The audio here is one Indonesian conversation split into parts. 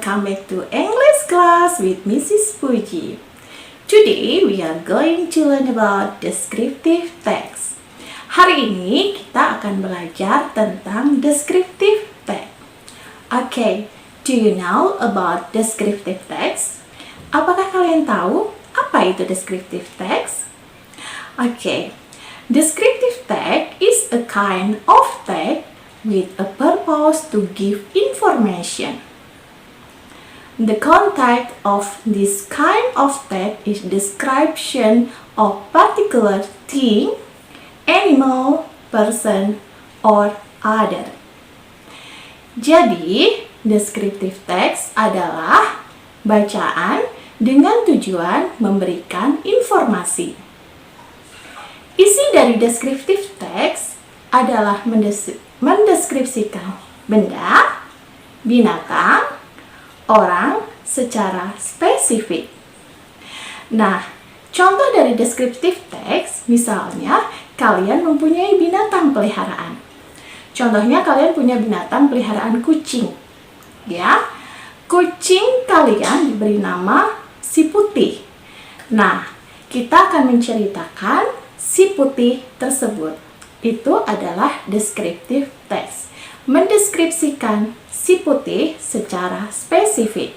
welcome back to English class with Mrs. Puji. Today we are going to learn about descriptive text. Hari ini kita akan belajar tentang descriptive text. Okay, do you know about descriptive text? Apakah kalian tahu apa itu descriptive text? Okay, descriptive text is a kind of text with a purpose to give information. The context of this kind of text is description of particular thing, animal, person, or other. Jadi, descriptive text adalah bacaan dengan tujuan memberikan informasi. Isi dari descriptive text adalah mendeskripsikan benda, binatang, orang secara spesifik. Nah, contoh dari descriptive text, misalnya kalian mempunyai binatang peliharaan. Contohnya kalian punya binatang peliharaan kucing. Ya, kucing kalian diberi nama si putih. Nah, kita akan menceritakan si putih tersebut. Itu adalah descriptive text. Mendeskripsikan si putih secara spesifik.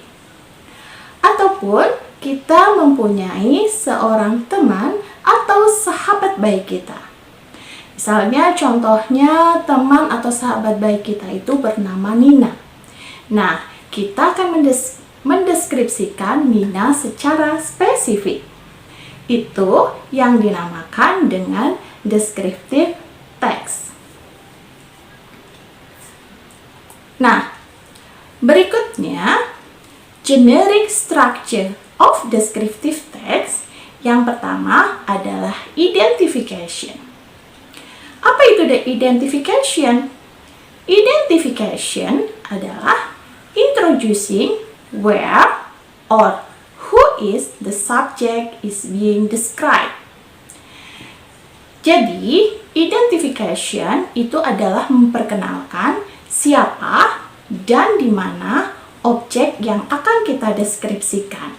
Ataupun kita mempunyai seorang teman atau sahabat baik kita. Misalnya contohnya teman atau sahabat baik kita itu bernama Nina. Nah, kita akan mendeskripsikan Nina secara spesifik. Itu yang dinamakan dengan descriptive text. Nah, berikutnya generic structure of descriptive text. Yang pertama adalah identification. Apa itu the identification? Identification adalah introducing where or who is the subject is being described. Jadi, identification itu adalah memperkenalkan siapa dan di mana objek yang akan kita deskripsikan.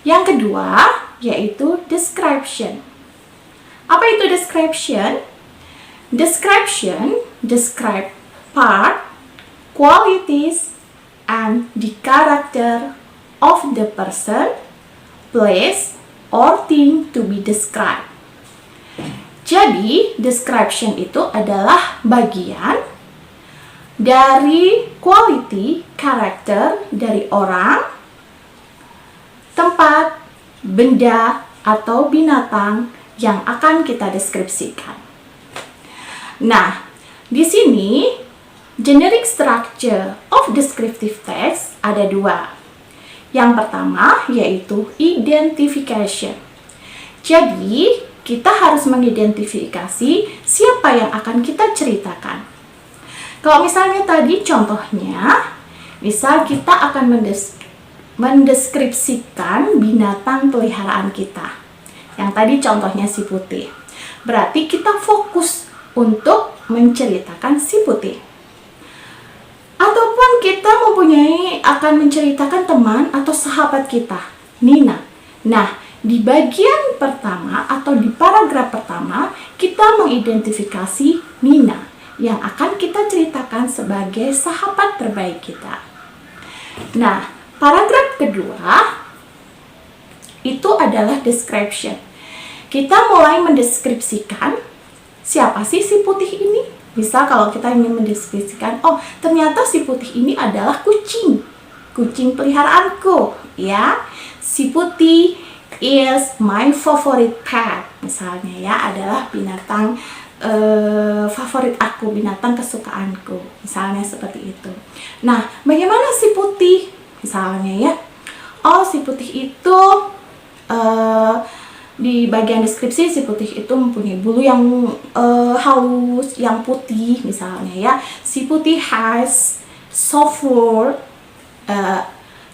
Yang kedua, yaitu description. Apa itu description? Description describe part, qualities, and the character of the person, place, or thing to be described. Jadi, description itu adalah bagian dari quality, karakter dari orang, tempat, benda, atau binatang yang akan kita deskripsikan. Nah, di sini generic structure of descriptive text ada dua. Yang pertama yaitu identification. Jadi, kita harus mengidentifikasi siapa yang akan kita ceritakan. Kalau misalnya tadi contohnya, misal kita akan mendeskripsikan binatang peliharaan kita. Yang tadi contohnya si putih. Berarti kita fokus untuk menceritakan si putih. Ataupun kita akan menceritakan teman atau sahabat kita, Nina. Nah, di bagian pertama atau di paragraf pertama, kita mengidentifikasi Nina yang akan kita ceritakan sebagai sahabat terbaik kita. Nah, paragraf kedua itu adalah description. Kita mulai mendeskripsikan siapa sih si putih ini. Misal kalau kita ingin mendeskripsikan, oh ternyata si putih ini adalah kucing peliharaanku, ya. Si putih is my favorite pet, misalnya ya, adalah binatang favorit aku, binatang kesukaanku, misalnya seperti itu. Nah, bagaimana si putih? Misalnya ya, oh si putih itu di bagian deskripsi si putih itu mempunyai bulu yang halus, yang putih, misalnya ya. Si putih has soft fur,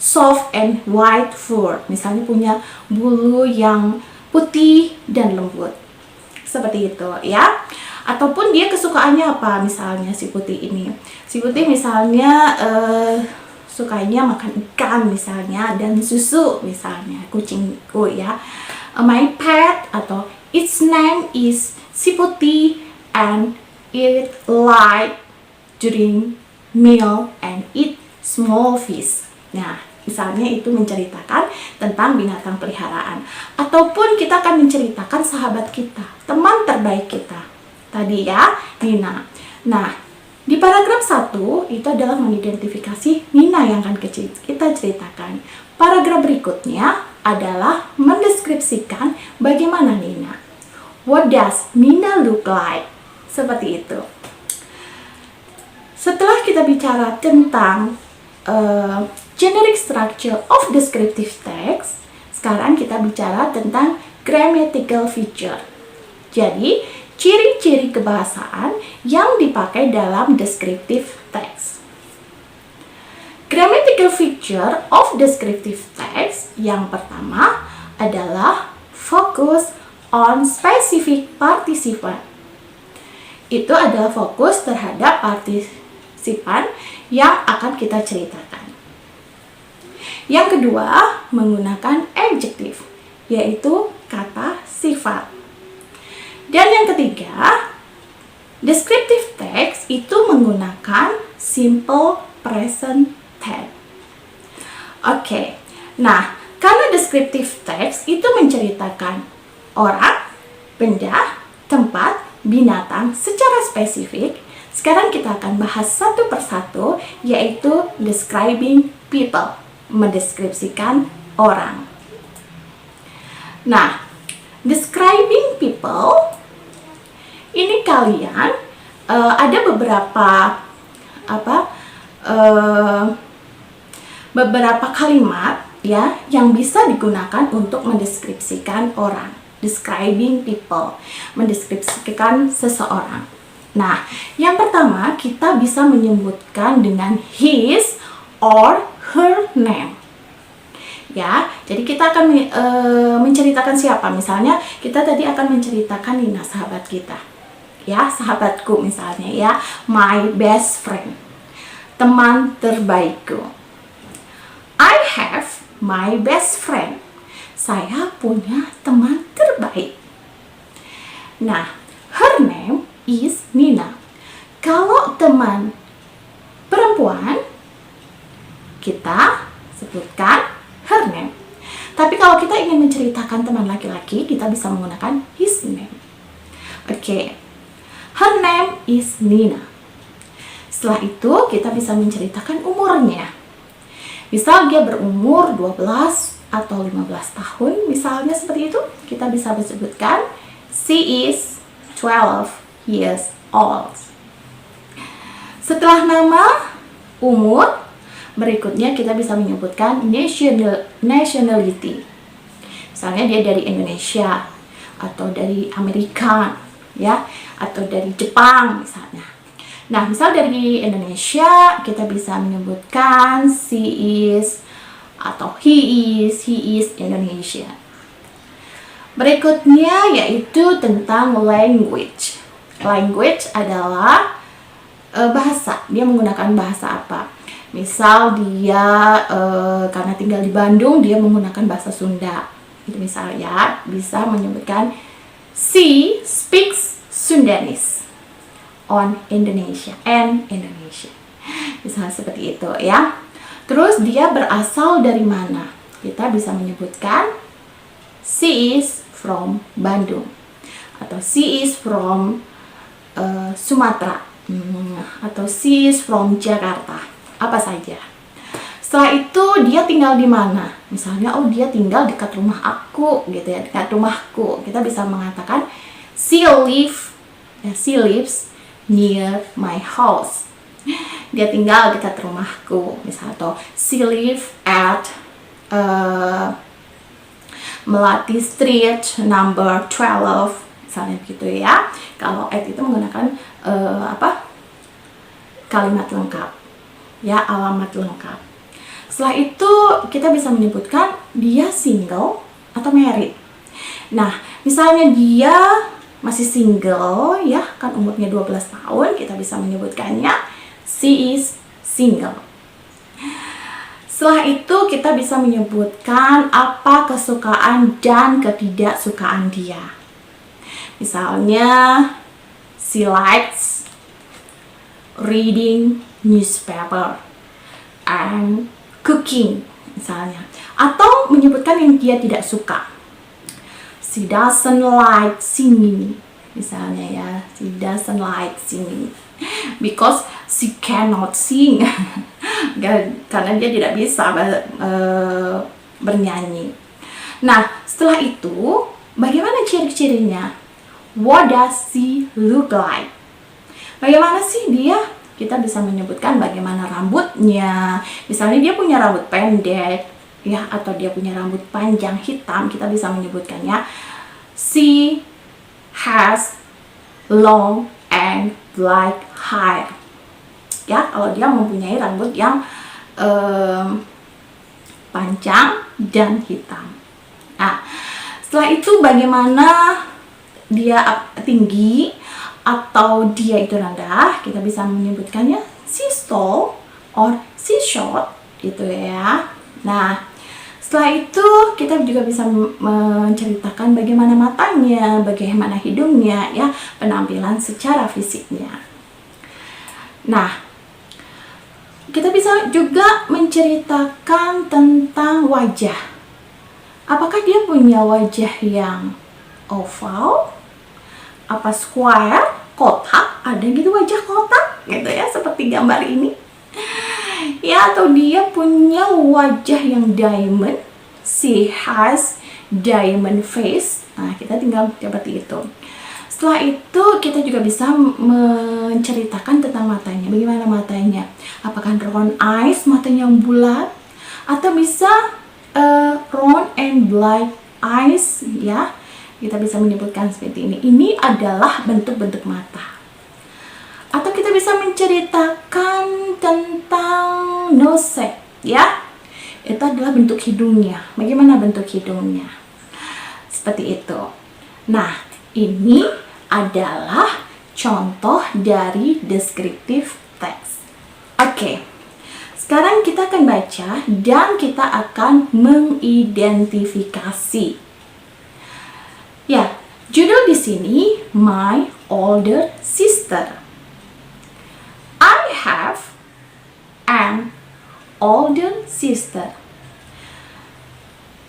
soft and white fur, misalnya punya bulu yang putih dan lembut. Seperti itu ya. Ataupun dia kesukaannya apa, misalnya si putih ini. Si putih misalnya sukanya makan ikan misalnya dan susu misalnya kucingku ya. My pet atau its name is Siputi and it like drink milk and eat small fish. Nah, misalnya itu menceritakan tentang binatang peliharaan. Ataupun kita akan menceritakan sahabat kita, teman terbaik kita. Tadi ya, Nina. Nah, di paragraf 1 itu adalah mengidentifikasi Nina yang akan kita ceritakan. Paragraf berikutnya adalah mendeskripsikan bagaimana Nina. What does Nina look like? Seperti itu. Setelah kita bicara tentang generic structure of descriptive text, sekarang kita bicara tentang grammatical feature. Jadi, ciri-ciri kebahasaan yang dipakai dalam descriptive text. Grammatical feature of descriptive text yang pertama adalah focus on specific participant. Itu adalah fokus terhadap partisipan yang akan kita ceritakan. Yang kedua, menggunakan adjective, yaitu kata sifat. Dan yang ketiga, descriptive text itu menggunakan simple present tense. Oke, nah karena descriptive text itu menceritakan orang, benda, tempat, binatang secara spesifik, sekarang kita akan bahas satu persatu, yaitu describing people, mendeskripsikan orang. Nah, describing people, ini kalian ada beberapa kalimat ya yang bisa digunakan untuk mendeskripsikan orang. Describing people, mendeskripsikan seseorang. Nah, yang pertama kita bisa menyebutkan dengan his or her name. Ya, jadi kita akan menceritakan siapa. Misalnya, kita tadi akan menceritakan Nina, sahabat kita. Ya, sahabatku misalnya ya, my best friend. Teman terbaikku. I have my best friend. Saya punya teman terbaik. Nah, her name is Nina. Kalau teman perempuan, kita sebutkan her name. Tapi kalau kita ingin menceritakan teman laki-laki, kita bisa menggunakan his name. Oke. Her name is Nina. Setelah itu, kita bisa menceritakan umurnya. Misal dia berumur 12 atau 15 tahun, misalnya seperti itu, kita bisa menyebutkan she is 12 years old. Setelah nama, umur, berikutnya kita bisa menyebutkan nationality. Misalnya dia dari Indonesia atau dari Amerika, ya, atau dari Jepang misalnya. Nah, misal dari Indonesia kita bisa menyebutkan she is atau he is Indonesia. Berikutnya yaitu tentang language. Language adalah bahasa. Dia menggunakan bahasa apa? Misal dia karena tinggal di Bandung, dia menggunakan bahasa Sunda. Itu misalnya bisa menyebutkan she speaks Sundanese on Indonesia and Indonesia. Misalnya seperti itu ya. Terus dia berasal dari mana? Kita bisa menyebutkan she is from Bandung atau she is from Sumatera atau she is from Jakarta, apa saja. Setelah itu dia tinggal di mana? Misalnya, oh dia tinggal dekat rumah aku gitu ya, dekat rumahku. Kita bisa mengatakan she lives near my house. Dia tinggal dekat rumahku, misalnya, atau she live at Melati Street number 12, misalnya gitu ya. Kalau at itu menggunakan kalimat lengkap, ya, alamat lengkap. Setelah itu kita bisa menyebutkan dia single atau married. Nah, misalnya dia masih single, ya, kan umurnya 12 tahun, kita bisa menyebutkannya she is single. Setelah itu kita bisa menyebutkan apa kesukaan dan ketidaksukaan dia. Misalnya, she likes reading newspaper and cooking misalnya. Atau menyebutkan yang dia tidak suka. She doesn't like singing misalnya ya. She doesn't like singing because she cannot sing. Karena dia tidak bisa bernyanyi. Nah, setelah itu bagaimana ciri-cirinya? What does she look like? Bagaimana sih dia? Kita bisa menyebutkan bagaimana rambutnya. Misalnya dia punya rambut pendek, ya, atau dia punya rambut panjang hitam, kita bisa menyebutkannya she has long and black hair. Ya, kalau dia mempunyai rambut yang panjang dan hitam. Nah, setelah itu bagaimana dia tinggi atau dia itu rendah, kita bisa menyebutkannya she's tall or she's short gitu ya. Nah, setelah itu kita juga bisa menceritakan bagaimana matanya, bagaimana hidungnya, ya, penampilan secara fisiknya. Nah, kita bisa juga menceritakan tentang wajah. Apakah dia punya wajah yang oval, apa square, kotak, ada gitu wajah kotak gitu ya, seperti gambar ini. Ya, atau dia punya wajah yang diamond, she has diamond face. Nah, kita tinggal seperti itu. Setelah itu kita juga bisa menceritakan tentang matanya. Bagaimana matanya? Apakah round eyes, matanya yang bulat, atau bisa round and black eyes, ya? Kita bisa menyebutkan seperti ini. Ini adalah bentuk-bentuk mata. Atau kita bisa menceritakan tentang nose, ya. Itu adalah bentuk hidungnya. Bagaimana bentuk hidungnya? Seperti itu. Nah, ini adalah contoh dari descriptive text. Oke. Sekarang kita akan baca dan kita akan mengidentifikasi. Ya, judul di sini My Older Sister. I have an older sister.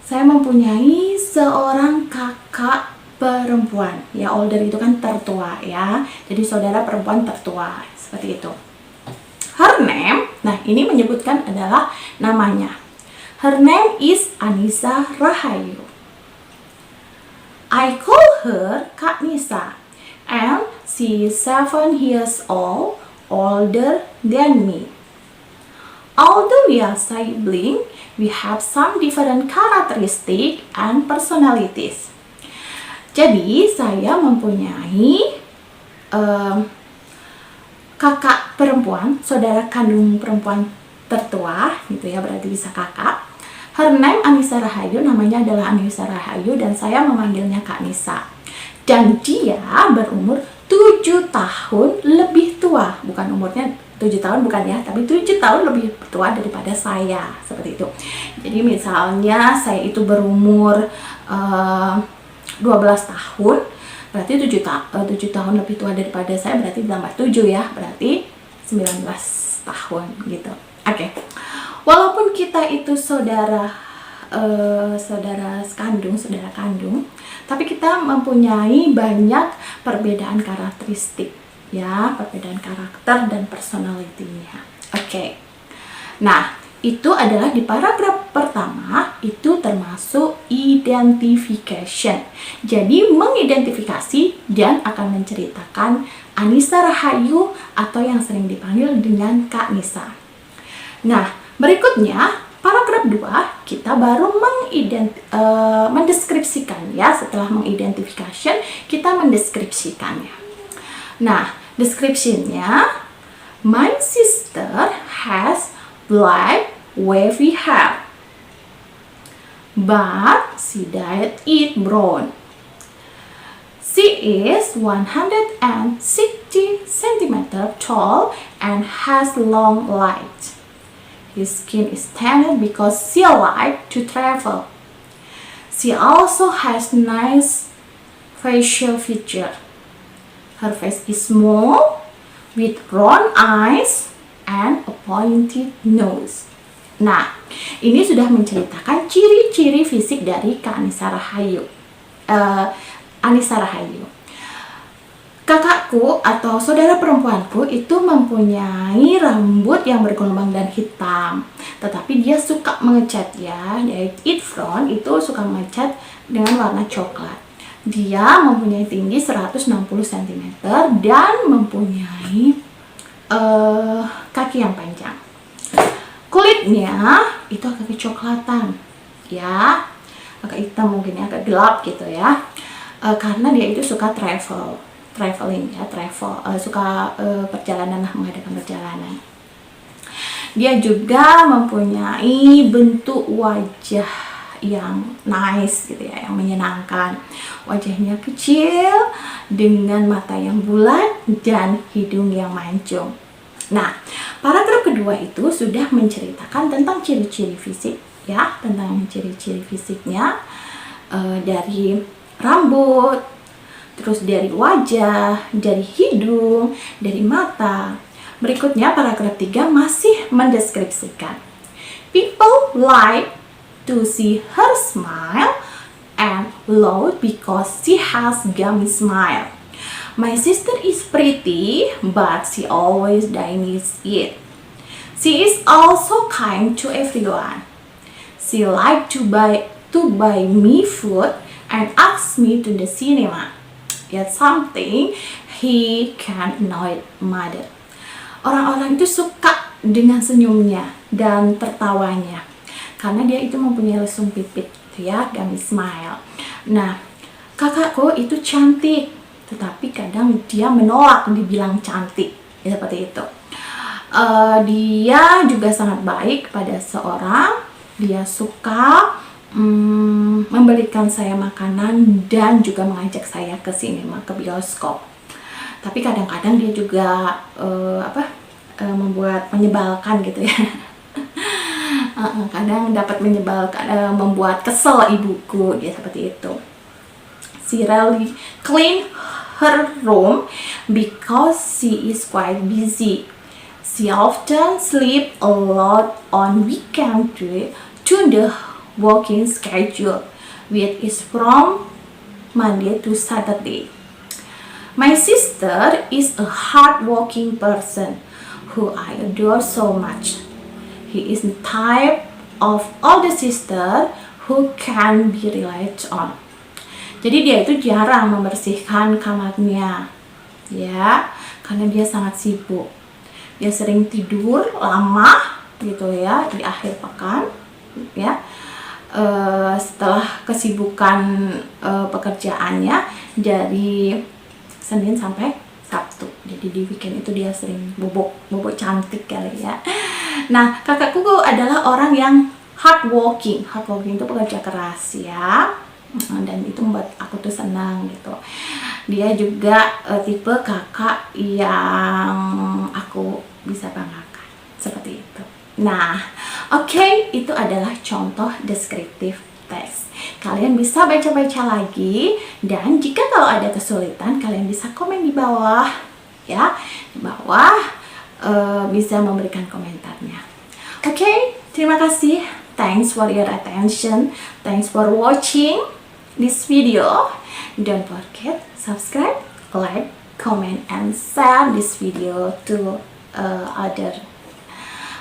Saya mempunyai seorang kakak perempuan. Ya, older itu kan tertua ya. Jadi saudara perempuan tertua, seperti itu. Her name, nah ini menyebutkan adalah namanya. Her name is Anissa Rahayu. I call her Kak Nisa, and she is 7 years old, older than me. Although we are siblings, we have some different characteristics and personalities. Jadi, saya mempunyai kakak perempuan, saudara kandung perempuan tertua, gitu ya, berarti bisa kakak. Her name Anissa Rahayu, namanya adalah Anissa Rahayu, dan saya memanggilnya Kak Nisa. Dan dia berumur 7 tahun lebih tua, bukan umurnya 7 tahun bukan ya, tapi 7 tahun lebih tua daripada saya, seperti itu. Jadi misalnya saya itu berumur 12 tahun, berarti 7 tahun lebih tua daripada saya, berarti tambah 7 ya, berarti 19 tahun gitu. Oke. Walaupun kita itu saudara kandung, tapi kita mempunyai banyak perbedaan karakteristik, ya, perbedaan karakter dan personality-nya. Oke. Nah, itu adalah di paragraf pertama, itu termasuk identification. Jadi mengidentifikasi dan akan menceritakan Anissa Rahayu atau yang sering dipanggil dengan Kak Nisa. Nah, berikutnya paragraf 2 kita baru mendeskripsikan, ya. Setelah mengidentification, kita mendeskripsikannya. Nah, description-nya, my sister has black wavy hair, but she dyed it brown. She is 160 cm tall and has long legs. His skin is tanned because she likes to travel. She also has nice facial feature. Her face is small with round eyes and a pointed nose. Nah, ini sudah menceritakan ciri-ciri fisik dari Kak Anissa Rahayu. Anissa Rahayu. Kakakku atau saudara perempuanku itu mempunyai rambut yang bergelombang dan hitam, tetapi dia suka mengecat ya, yaitu Front itu suka mengecat dengan warna coklat. Dia mempunyai tinggi 160 cm dan mempunyai kaki yang panjang. Kulitnya itu agak kecoklatan ya, agak hitam mungkin ya, agak gelap gitu ya, karena dia itu suka traveling ya, suka perjalanan lah, mengadakan perjalanan. Dia juga mempunyai bentuk wajah yang nice gitu ya, yang menyenangkan. Wajahnya kecil dengan mata yang bulat dan hidung yang mancung. Nah, paragraf kedua itu sudah menceritakan tentang ciri-ciri fisik ya, tentang ciri-ciri fisiknya, dari rambut, terus dari wajah, dari hidung, dari mata. Berikutnya paragraf 3 masih mendeskripsikan. People like to see her smile and laugh because she has gummy smile. My sister is pretty, but she always denies it. She is also kind to everyone. She likes to buy me food and ask me to the cinema. Yet something he can annoy mother. Orang-orang itu suka dengan senyumnya dan tertawanya karena dia itu mempunyai lesung pipit gitu ya, gummy smile. Nah, kakakku itu cantik, tetapi kadang dia menolak dibilang cantik ya, seperti itu. Dia juga sangat baik pada seorang. Dia suka membelikan saya makanan dan juga mengajak saya ke sinema, ke bioskop. Tapi kadang-kadang dia juga menyebalkan gitu ya. Kadang dapat menyebalkan, membuat kesel ibuku, dia seperti itu. She really clean her room because she is quite busy. She often sleep a lot on weekend to the working schedule, which is from Monday to Saturday. My sister is a hard-working person who I adore so much. He is the type of older sister who can be relied on. Jadi dia itu jarang membersihkan kamarnya, ya, karena dia sangat sibuk. Dia sering tidur lama, gitu ya, di akhir pekan, ya. Setelah kesibukan pekerjaannya dari Senin sampai Sabtu. Jadi di weekend itu dia sering bobok cantik kali ya. Nah, kakakku adalah orang yang hardworking. Hardworking itu pekerja keras ya. Dan itu membuat aku tuh senang gitu. Dia juga tipe kakak yang aku bisa banggakan. Seperti itu. Nah, oke, itu adalah contoh deskriptif teks. Kalian bisa baca-baca lagi, dan jika kalau ada kesulitan kalian bisa komen di bawah ya, di bawah bisa memberikan komentarnya. Oke, terima kasih. Thanks for your attention. Thanks for watching this video. Don't forget subscribe, like, comment, and share this video to other.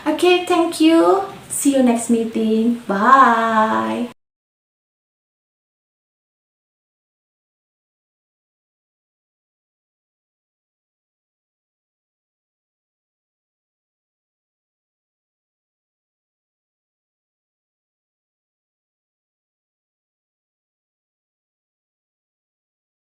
Okay, thank you. See you next meeting. Bye.